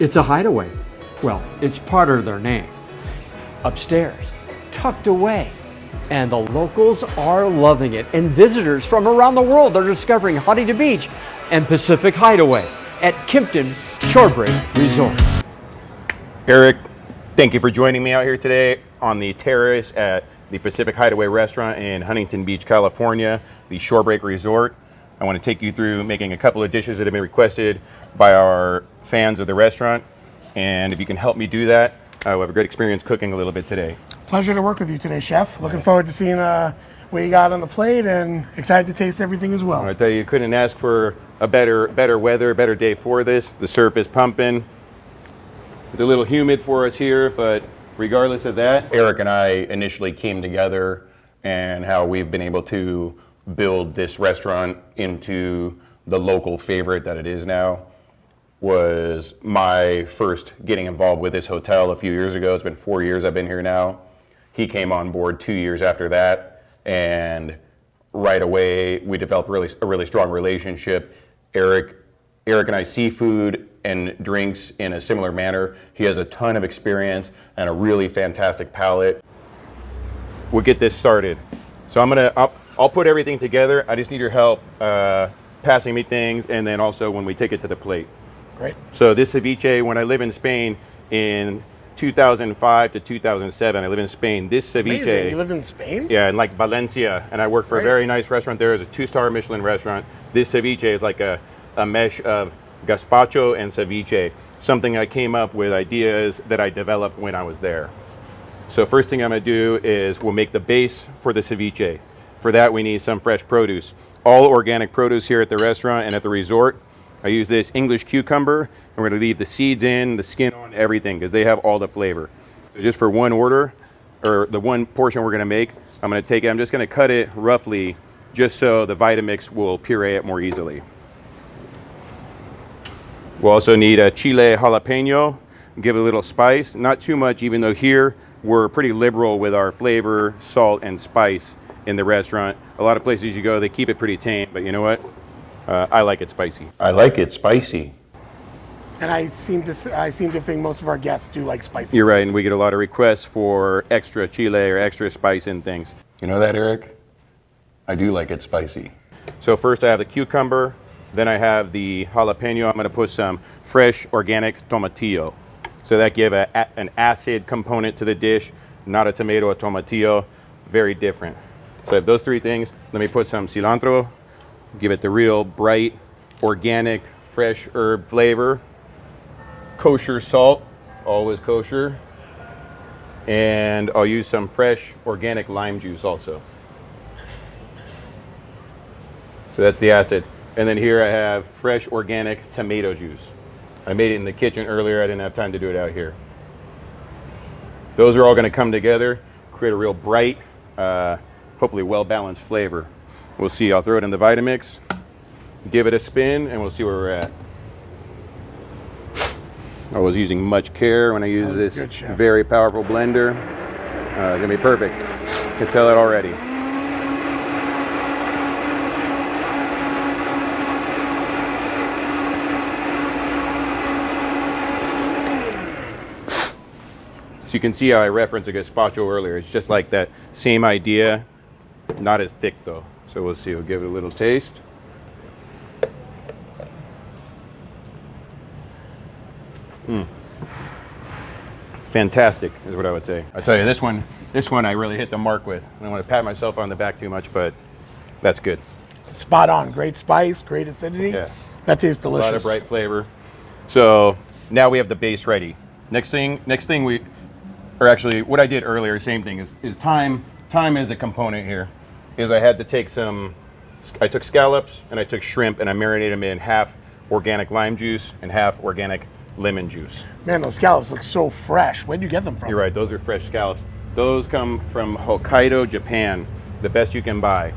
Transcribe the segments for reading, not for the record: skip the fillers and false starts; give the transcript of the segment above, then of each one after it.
It's a hideaway. Well, it's part of their name. Upstairs, tucked away. And the locals are loving it. And visitors from around the world are discovering Huntington Beach and Pacific Hideaway at Kimpton Shorebreak Resort. Eric, thank you for joining me out here today on the terrace at the Pacific Hideaway restaurant in Huntington Beach, California, the Shorebreak Resort. I want to take you through making a couple of dishes that have been requested by our fans of the restaurant. And if you can help me do that, I will have a great experience cooking a little bit today. Pleasure to work with you today, Chef. Looking forward to seeing what you got on the plate, and excited to taste everything as well. I tell you, couldn't ask for a better weather, better day for this. The surf is pumping. It's a little humid for us here, but regardless of that, Eric and I initially came together, and how we've been able to build this restaurant into the local favorite that it is now was my first getting involved with this hotel a few years ago. It's been 4 years I've been here now. He came on board 2 years after that, and right away we developed a really strong relationship. Eric and I seafood and drinks in a similar manner. He has a ton of experience and a really fantastic palate. we'll get this started. So I'll put everything together. I just need your help passing me things, and then also when we take it to the plate. Great. So this ceviche, when I lived in Spain in 2005 to 2007, I lived in Spain. This ceviche. Amazing. You lived in Spain? Yeah, in like Valencia, and I worked for a very nice restaurant there. It's a 2-star Michelin restaurant. This ceviche is like a mesh of gazpacho and ceviche, something I came up with ideas that I developed when I was there. So first thing I'm gonna do is we'll make the base for the ceviche. For that, we need some fresh produce. All organic produce here at the restaurant and at the resort. I use this English cucumber, and we're gonna leave the seeds in, the skin on, everything, because they have all the flavor. So just for one order, or the one portion we're gonna make, I'm just gonna cut it roughly, just so the Vitamix will puree it more easily. We'll also need a chile jalapeno, give it a little spice, not too much, even though here we're pretty liberal with our flavor, salt, and spice in the restaurant. A lot of places you go, they keep it pretty tame, but you know what? I like it spicy. I like it spicy. And I seem to think most of our guests do like spicy. You're right, and we get a lot of requests for extra chile or extra spice in things. You know that, Eric? I do like it spicy. So first I have the cucumber, then I have the jalapeno. I'm gonna put some fresh organic tomatillo. So that give an acid component to the dish, not a tomato, a tomatillo, very different. So I have those three things. Let me put some cilantro, give it the real bright, organic, fresh herb flavor. Kosher salt, always kosher. And I'll use some fresh organic lime juice also. So that's the acid. And then here I have fresh organic tomato juice. I made it in the kitchen earlier. I didn't have time to do it out here. Those are all gonna come together, create a real bright, hopefully well-balanced flavor. We'll see. I'll throw it in the Vitamix, give it a spin, and we'll see where we're at. I was using much care when I use this very powerful blender. It's gonna be perfect. I can tell it already. So you can see how I referenced a gazpacho earlier. It's just like that same idea, not as thick though. So we'll see, we'll give it a little taste. Fantastic is what I would say. I tell you, this one I really hit the mark with. I don't want to pat myself on the back too much, but that's good. Spot on. Great spice, great acidity. Yeah. That tastes delicious. A lot of bright flavor. So now we have the base ready. Next thing or actually what I did earlier, same thing, is time. Time is a component here. Is I had to take I took scallops and I took shrimp and I marinated them in half organic lime juice and half organic lemon juice. Man, those scallops look so fresh. Where'd you get them from? You're right, those are fresh scallops. Those come from Hokkaido, Japan, the best you can buy.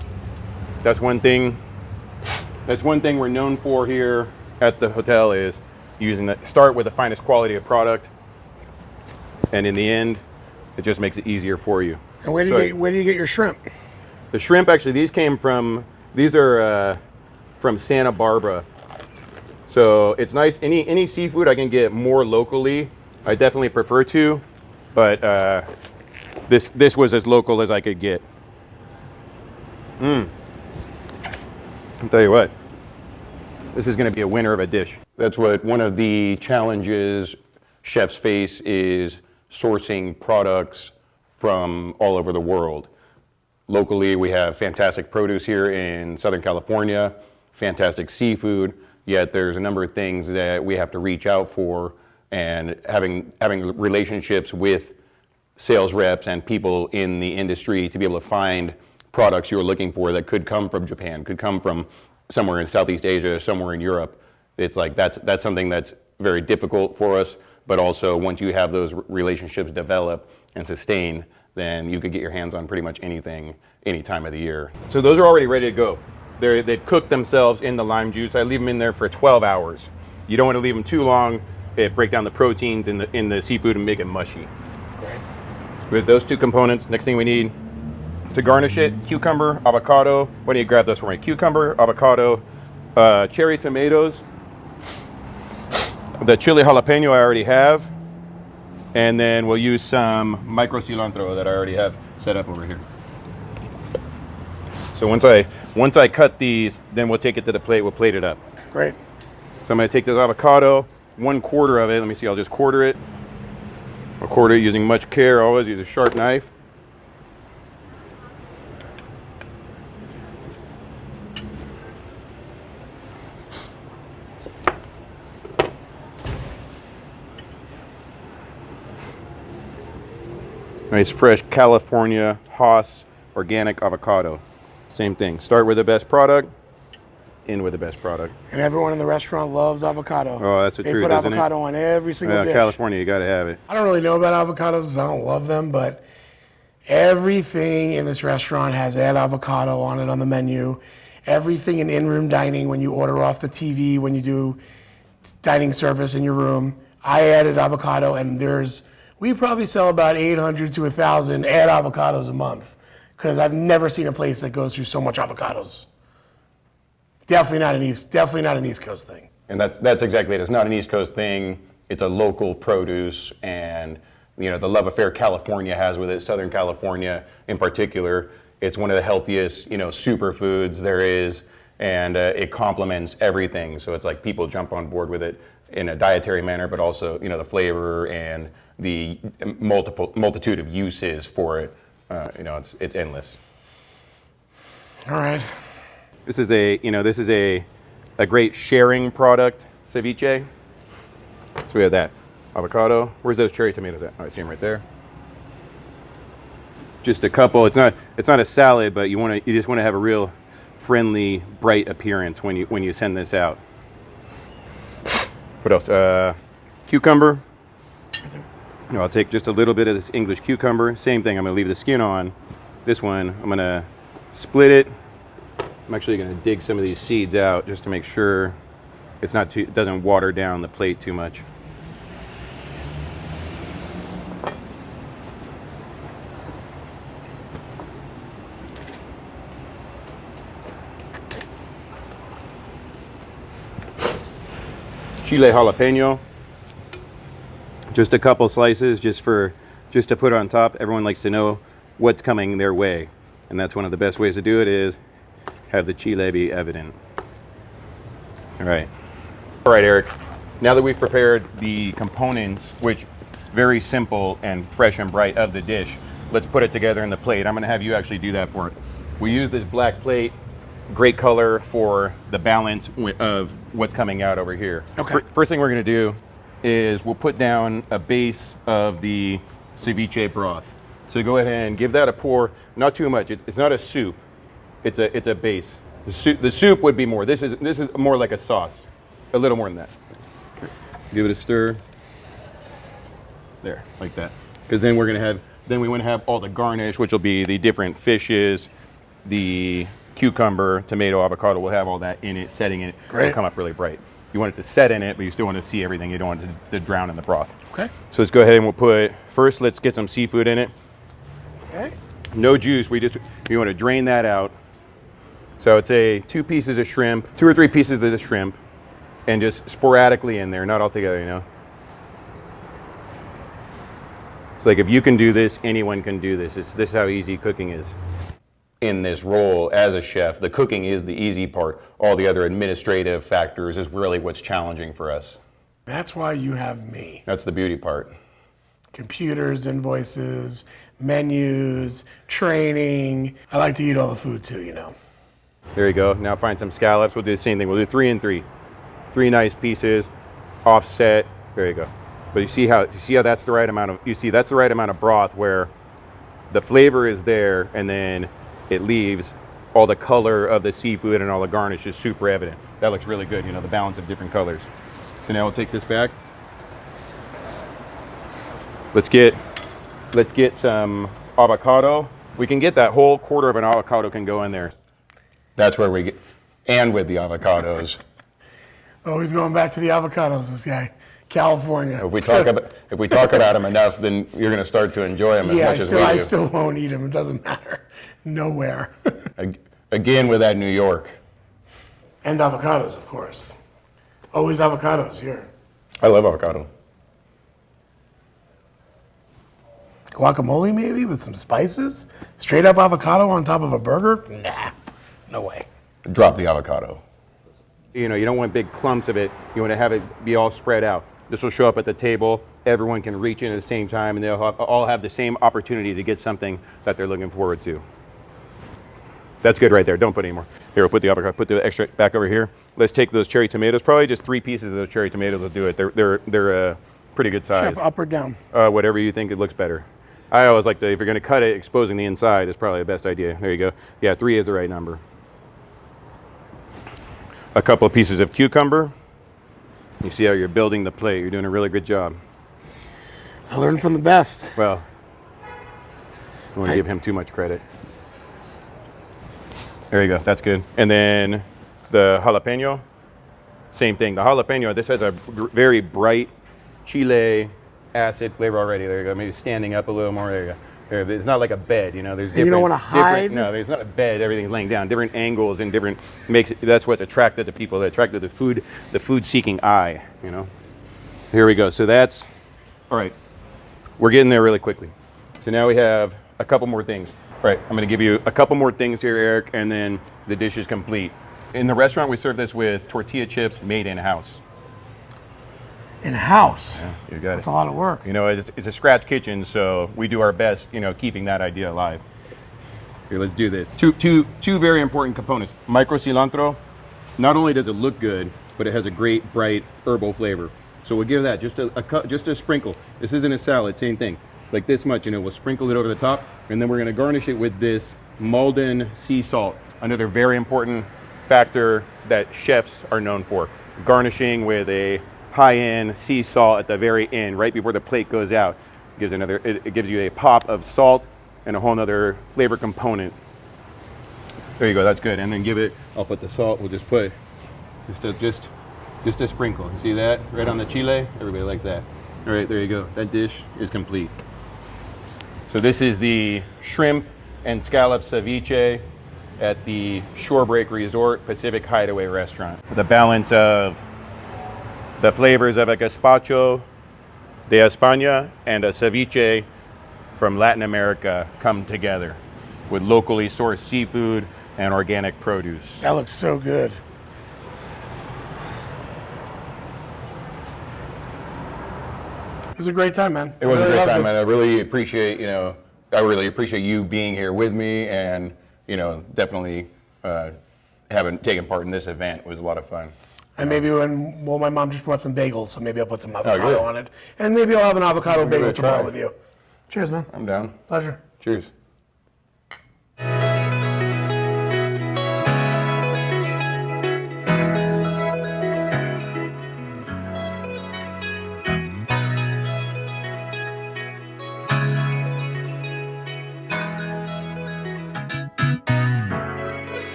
That's one thing we're known for here at the hotel is start with the finest quality of product, and in the end, it just makes it easier for you. And where do you get your shrimp? The shrimp, actually, these are from Santa Barbara. So it's nice. Any seafood I can get more locally, I definitely prefer to, but this was as local as I could get. I'll tell you what, this is going to be a winner of a dish. That's what one of the challenges chefs face is sourcing products from all over the world. Locally, we have fantastic produce here in Southern California, fantastic seafood, yet there's a number of things that we have to reach out for, and having relationships with sales reps and people in the industry to be able to find products you're looking for that could come from Japan, could come from somewhere in Southeast Asia, somewhere in Europe. It's like that's something that's very difficult for us, but also once you have those relationships develop and sustain, then you could get your hands on pretty much anything, any time of the year. So those are already ready to go. They've cooked themselves in the lime juice. I leave them in there for 12 hours. You don't want to leave them too long. It break down the proteins in the seafood and make it mushy. Right. With those two components, next thing we need to garnish it, cucumber, avocado. Why don't you grab those for me? Cucumber, avocado, cherry tomatoes, the chili jalapeno I already have, and then we'll use some micro cilantro that I already have set up over here. So once I cut these, then we'll take it to the plate. We'll plate it up. Great. So I'm going to take this avocado, 1/4 of it. Let me see. I'll just quarter it. I'll quarter it using much care. Always use a sharp knife. Nice fresh California Haas organic avocado. Same thing. Start with the best product, end with the best product. And everyone in the restaurant loves avocado. Oh, that's the they truth, put isn't it? avocado on every single dish. California, you got to have it. I don't really know about avocados because I don't love them, but everything in this restaurant has add avocado on it on the menu. Everything in-room dining, when you order off the TV, when you do dining service in your room, I added avocado, and we probably sell about 800 to 1,000 add avocados a month, because I've never seen a place that goes through so much avocados. Definitely not an East Coast thing. And that's exactly it. It's not an East Coast thing. It's a local produce, and the love affair California has with it, Southern California in particular. It's one of the healthiest, superfoods there is, and it complements everything. So it's like people jump on board with it in a dietary manner, but also, the flavor and the multitude of uses for it. It's endless. All right. This is a great sharing product, ceviche. So we have that avocado. Where's those cherry tomatoes at? Oh, I see them right there. Just a couple. It's not a salad, but you just want to have a real friendly, bright appearance when you send this out. What else? Cucumber. I'll take just a little bit of this English cucumber. Same thing. I'm going to leave the skin on. This one, I'm going to split it. I'm actually going to dig some of these seeds out just to make sure it doesn't water down the plate too much. Chile jalapeno. Just a couple slices just to put on top. Everyone likes to know what's coming their way. And that's one of the best ways to do it is have the chile be evident. All right, Eric. Now that we've prepared the components, which very simple and fresh and bright of the dish, let's put it together in the plate. I'm gonna have you actually do that for it. We use this black plate, great color for the balance of what's coming out over here. Okay. First thing we're gonna do is we'll put down a base of the ceviche broth. So go ahead and give that a pour, not too much. It's not a soup, it's a base. The soup would be more. This is more like a sauce, a little more than that. Okay. Give it a stir. There, like that. Because then we want to have all the garnish, which will be the different fishes, the cucumber, tomato, avocado. We'll have all that in it, setting it. Great. It'll come up really bright. You want it to set in it, but you still want to see everything. You don't want it to drown in the broth. Okay. So let's go ahead and let's get some seafood in it. Okay. No juice. We want to drain that out. So I would say 2 pieces of shrimp, 2 or 3 pieces of the shrimp, and just sporadically in there, not all together, you know. It's like if you can do this, anyone can do this. This is how easy cooking is. In this role as a chef, the cooking is the easy part. All the other administrative factors is really what's challenging for us. That's why you have me. That's the beauty part. Computers, invoices, menus, training. I like to eat all the food too, you know. There you go. Now find some scallops. We'll do the same thing. We'll do 3 and 3. 3 nice pieces, offset. There you go. But you see how that's the right amount of, that's the right amount of broth where the flavor is there and then it leaves all the color of the seafood and all the garnish is super evident. That looks really good, you know, the balance of different colors. So now we'll take this back. Let's get some avocado. We can get that whole quarter of an avocado can go in there. That's where we get, and with the avocados. Oh, he's going back to the avocados, this guy. California. If we talk about them enough, then you're going to start to enjoy them as much as we do. I still won't eat them. It doesn't matter. Nowhere. Again, with that New York. And avocados, of course. Always avocados here. I love avocado. Guacamole maybe with some spices? Straight up avocado on top of a burger? Nah, no way. Drop the avocado. You know, you don't want big clumps of it. You want to have it be all spread out. This will show up at the table. Everyone can reach in at the same time, and they'll all have the same opportunity to get something that they're looking forward to. That's good right there. Don't put any more. Here, we'll put the avocado, put the extra back over here. Let's take those cherry tomatoes. Probably just 3 pieces of those cherry tomatoes will do it. They're pretty good size. Chef, up or down? Whatever you think it looks better. I always like to, if you're going to cut it, exposing the inside is probably the best idea. There you go. Yeah, 3 is the right number. A couple of pieces of cucumber. You see how you're building the plate. You're doing a really good job. I learned from the best. Well, I don't want to give him too much credit. There you go. That's good. And then the jalapeno, same thing. The jalapeno, this has a very bright chile acid flavor already. There you go. Maybe standing up a little more. There you go. There, it's not like a bed, you know. There's different. You don't want to hide. No, it's not a bed. Everything's laying down. Different angles and different makes. That's what's attracted to people. That attracted the food-seeking eye. You know. Here we go. So that's all right. We're getting there really quickly. So now we have a couple more things. All right. I'm going to give you a couple more things here, Eric, and then the dish is complete. In the restaurant, we serve this with tortilla chips made in-house. In-house? Yeah, you got it. That's a lot of work. You know, it's a scratch kitchen, so we do our best, you know, keeping that idea alive. Here, let's do this. Two very important components. Micro cilantro, not only does it look good, but it has a great, bright herbal flavor. So we'll give that just a sprinkle. This isn't a salad, same thing. Like this much, you know, we'll sprinkle it over the top, and then we're gonna garnish it with this Malden sea salt, another very important factor that chefs are known for. Garnishing with a high-end sea salt at the very end, right before the plate goes out. It gives you a pop of salt and a whole nother flavor component. There you go, that's good. And then I'll put the salt, we'll just put just a sprinkle. You see that? Right on the chile? Everybody likes that. All right, there you go. That dish is complete. So this is the shrimp and scallop ceviche at the Shorebreak Resort Pacific Hideaway restaurant. With a balance of the flavors of a gazpacho de España and a ceviche from Latin America come together with locally sourced seafood and organic produce. That looks so good. It was a great time, man. It was a great time, man. I really appreciate, you being here with me, and, you know, definitely having taken part in this event. It was a lot of fun. And maybe my mom just brought some bagels, so maybe I'll put some avocado on it. And maybe I'll have an avocado bagel tomorrow with you. Cheers, man. I'm down. Pleasure. Cheers.